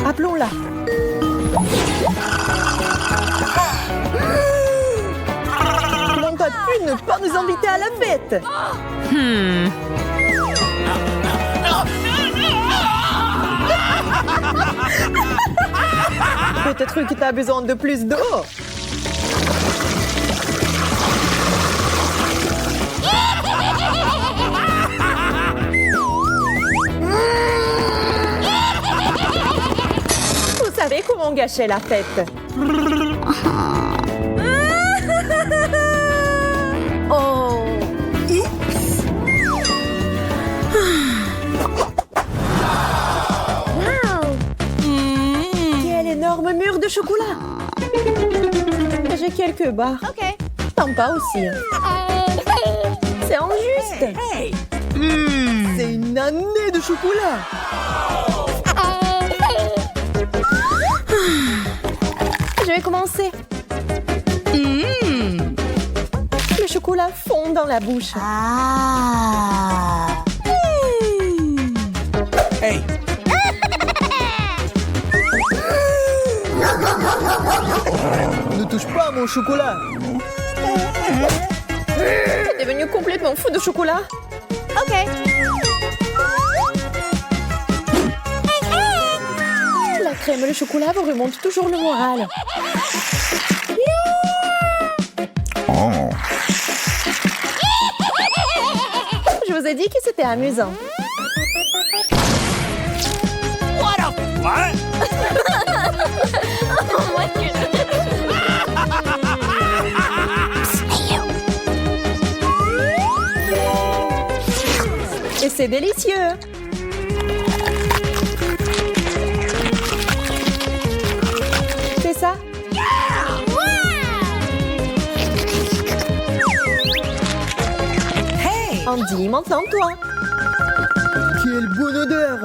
Appelons-la. Comment t'as pu ne pas nous inviter à la fête? Peut-être que t'as besoin de plus d'eau. Vous savez comment gâcher la fête? Oh! Quel énorme mur de chocolat! J'ai quelques barres. OK. Sympa aussi. C'est injuste. C'est une année de chocolat. Je vais commencer. Le chocolat fond dans la bouche. Ne touche pas à mon chocolat. T'es devenu complètement fou de chocolat. OK. La crème et le chocolat vous remontent toujours le moral. Je vous ai dit que c'était amusant. Et c'est délicieux. C'est ça? Andy, maintenant toi. Quelle bonne odeur!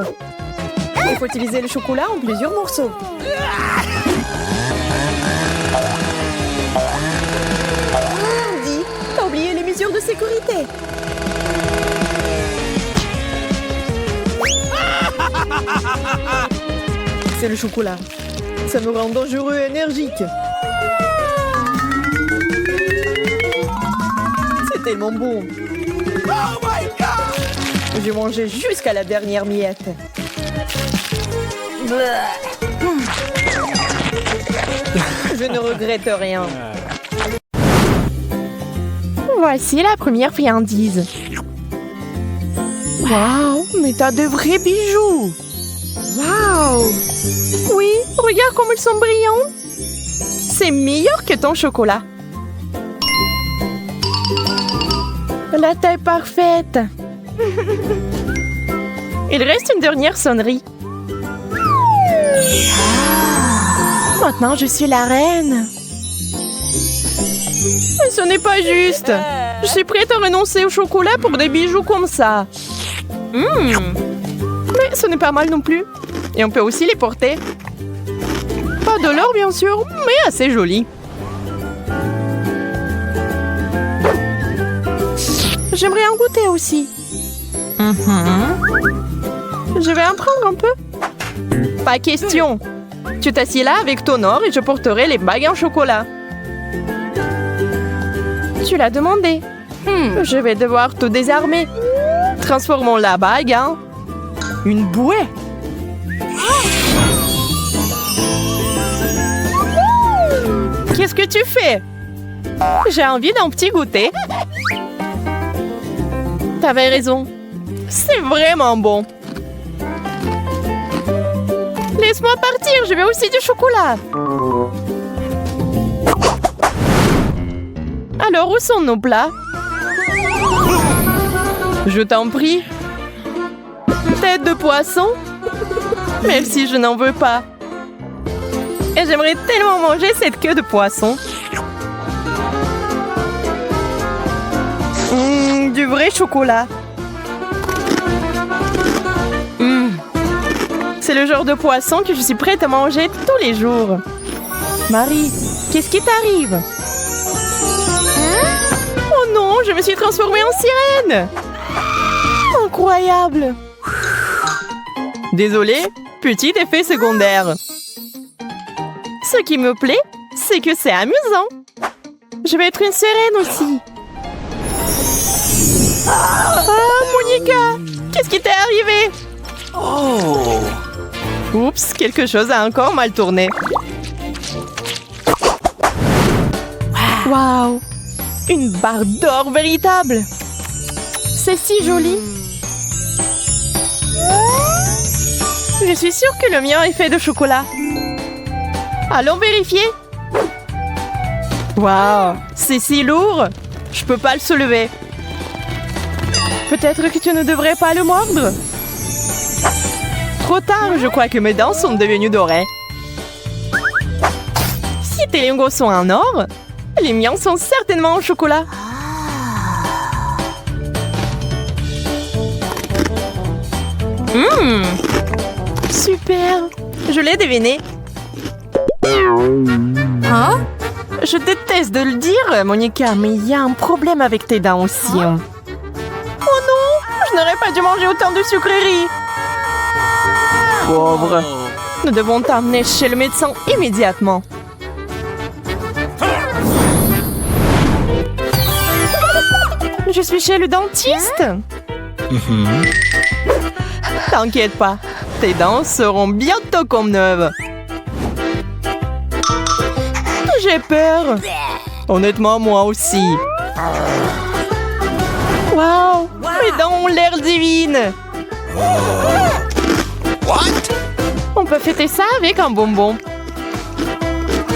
Il faut utiliser le chocolat en plusieurs morceaux. Andy, t'as oublié les mesures de sécurité. C'est le chocolat. Ça me rend dangereux et énergique. C'est tellement bon. Oh my God! J'ai mangé jusqu'à la dernière miette. Je ne regrette rien. Voici la première friandise. Waouh, mais t'as de vrais bijoux. Waouh. Oui, regarde comme ils sont brillants. C'est meilleur que ton chocolat. La taille parfaite. Il reste une dernière sonnerie. Maintenant, je suis la reine. Mais ce n'est pas juste. Je suis prête à renoncer au chocolat pour des bijoux comme ça. Mais ce n'est pas mal non plus. Et on peut aussi les porter. Pas de l'or, bien sûr, mais assez joli. J'aimerais en goûter aussi. Je vais en prendre un peu. Pas question. Tu t'assieds là avec ton or et je porterai les bagues en chocolat. Tu l'as demandé. Je vais devoir tout désarmer. Transformons la bague en une bouée. Qu'est-ce que tu fais? J'ai envie d'un petit goûter. T'avais raison. C'est vraiment bon. Laisse-moi partir, je veux aussi du chocolat. Alors, où sont nos plats? Je t'en prie. Tête de poisson? Merci, je n'en veux pas. Et j'aimerais tellement manger cette queue de poisson. Du vrai chocolat. C'est le genre de poisson que je suis prête à manger tous les jours. Marie, qu'est-ce qui t'arrive? Oh non, je me suis transformée en sirène. Incroyable. Désolée, petit effet secondaire. Ce qui me plaît, c'est que c'est amusant. Je vais être une sirène aussi. Ah, Monica! Qu'est-ce qui t'est arrivé? Oh! Oups, quelque chose a encore mal tourné. Waouh! Une barre d'or véritable! C'est si joli! Je suis sûre que le mien est fait de chocolat. Allons vérifier! Waouh! C'est si lourd! Je peux pas le soulever. Peut-être que tu ne devrais pas le mordre? Trop tard, je crois que mes dents sont devenues dorées. Si tes lingots sont en or, les miens sont certainement en chocolat. Super! Je l'ai deviné. Hein? Je déteste de le dire, Monica, mais il y a un problème avec tes dents aussi. Oh non! Je n'aurais pas dû manger autant de sucreries. Pauvre. Nous devons t'emmener chez le médecin immédiatement. Je suis chez le dentiste. T'inquiète pas, tes dents seront bientôt comme neuves. J'ai peur. Honnêtement, moi aussi. Waouh, mes dents ont l'air divines. On peut fêter ça avec un bonbon.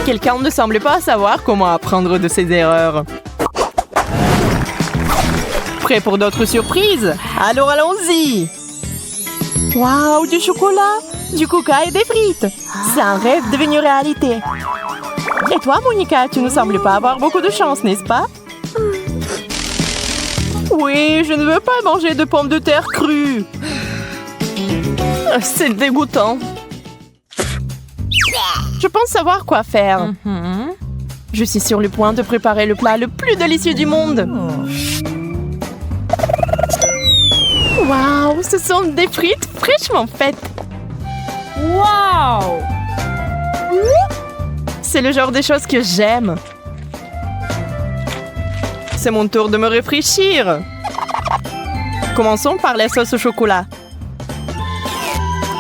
Quelqu'un ne semble pas savoir comment apprendre de ses erreurs. Prêt pour d'autres surprises? Alors allons-y! Waouh, du chocolat, du coca et des frites. C'est un rêve devenu réalité. Et toi, Monica, tu ne sembles pas avoir beaucoup de chance, n'est-ce pas? Oui, je ne veux pas manger de pommes de terre crues. C'est dégoûtant. Je pense savoir quoi faire. Je suis sur le point de préparer le plat le plus délicieux du monde. Waouh, ce sont des frites fraîchement faites. Wow! C'est le genre de choses que j'aime. C'est mon tour de me réfléchir. Commençons par la sauce au chocolat.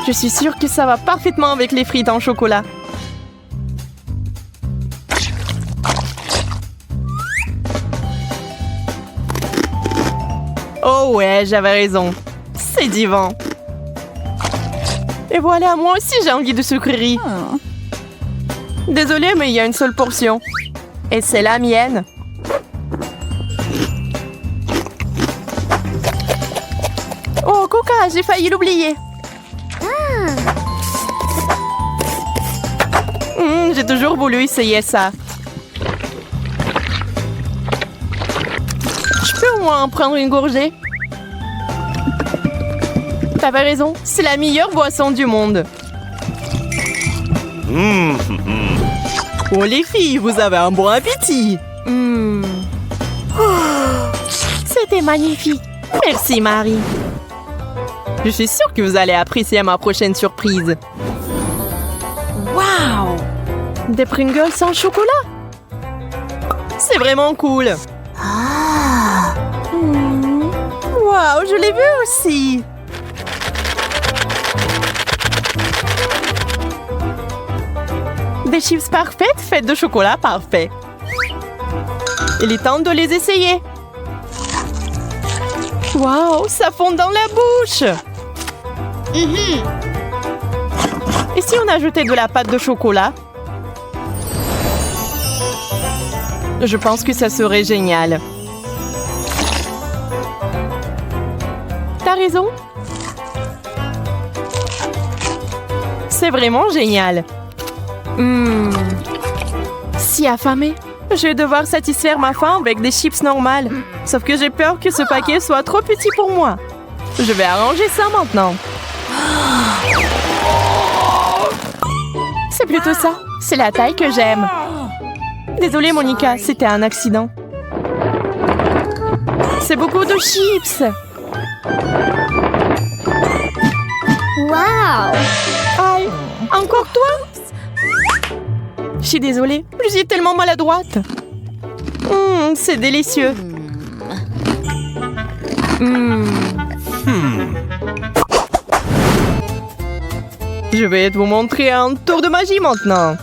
Je suis sûre que ça va parfaitement avec les frites en chocolat. Oh ouais, j'avais raison. C'est divin. Et voilà, moi aussi j'ai envie de sucreries. Désolée, mais il y a une seule portion. Et c'est la mienne. Oh, Coca, j'ai failli l'oublier. J'ai toujours voulu essayer ça. Je peux au moins en prendre une gorgée? T'avais raison, c'est la meilleure boisson du monde. Oh les filles, vous avez un bon appétit. C'était magnifique. Merci Marie. Je suis sûre que vous allez apprécier ma prochaine surprise. Wow! Des Pringles sans chocolat. C'est vraiment cool. Waouh, je l'ai vu aussi. Des chips parfaites faites de chocolat parfait. Il est temps de les essayer. Waouh, ça fond dans la bouche. Et si on ajoutait de la pâte de chocolat? Je pense que ça serait génial. T'as raison. C'est vraiment génial. Si affamée, je vais devoir satisfaire ma faim avec des chips normales. Sauf que j'ai peur que ce paquet soit trop petit pour moi. Je vais arranger ça maintenant. C'est plutôt ça. C'est la taille que j'aime. Désolée, Monica, c'était un accident. C'est beaucoup de chips. Wow! Aïe, encore toi? Je suis désolée, je suis tellement maladroite. C'est délicieux. Je vais vous montrer un tour de magie maintenant.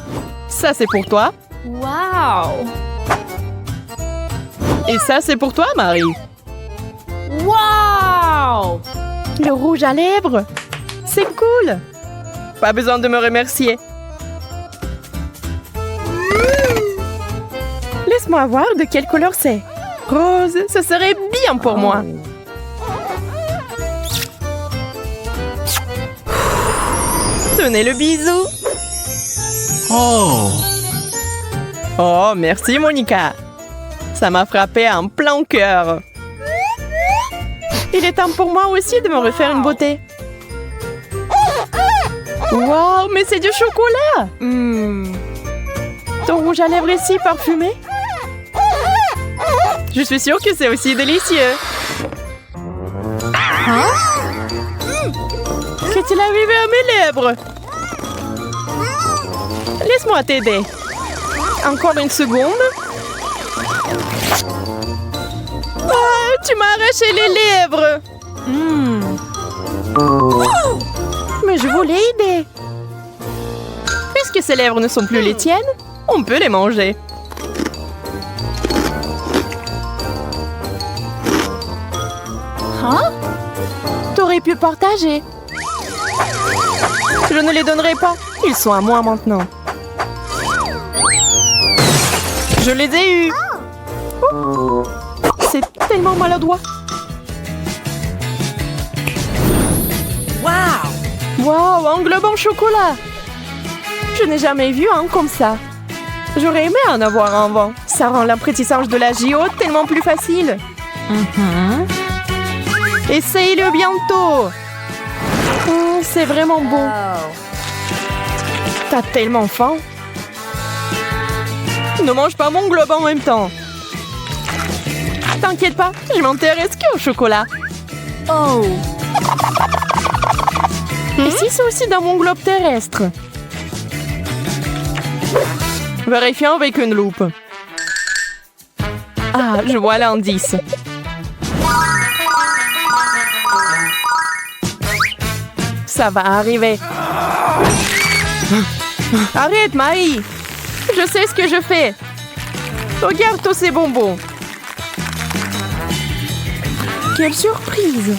Ça, c'est pour toi. Wow. Et ça, c'est pour toi, Marie. Wow. Le rouge à lèvres. C'est cool. Pas besoin de me remercier. Laisse-moi voir de quelle couleur c'est. Rose, ce serait bien pour moi. Tenez le bisou. Oh, merci Monica. Ça m'a frappé en plein cœur. Il est temps pour moi aussi de me refaire une beauté. Wow, mais c'est du chocolat. Ton rouge à lèvres est si parfumé. Je suis sûre que c'est aussi délicieux. Qu'est-il arrivé à mes lèvres? Laisse-moi t'aider. Encore une seconde. Tu m'as arraché les lèvres. Mais je voulais aider. Puisque ces lèvres ne sont plus les tiennes, on peut les manger. T'aurais pu partager. Je ne les donnerai pas. Ils sont à moi maintenant. Je les ai eus. C'est tellement maladroit. Wow, un globe en chocolat. Je n'ai jamais vu un comme ça. J'aurais aimé en avoir un avant. Ça rend l'apprentissage de la JO tellement plus facile. Essaye-le bientôt. C'est vraiment beau. T'as tellement faim. Ne mange pas mon globe en même temps. T'inquiète pas, je m'intéresse qu'au chocolat. Et si c'est aussi dans mon globe terrestre? Vérifions avec une loupe. Ah, je vois l'indice. Ça va arriver. Arrête, Marie. Je sais ce que je fais. Regarde tous ces bonbons. Quelle surprise.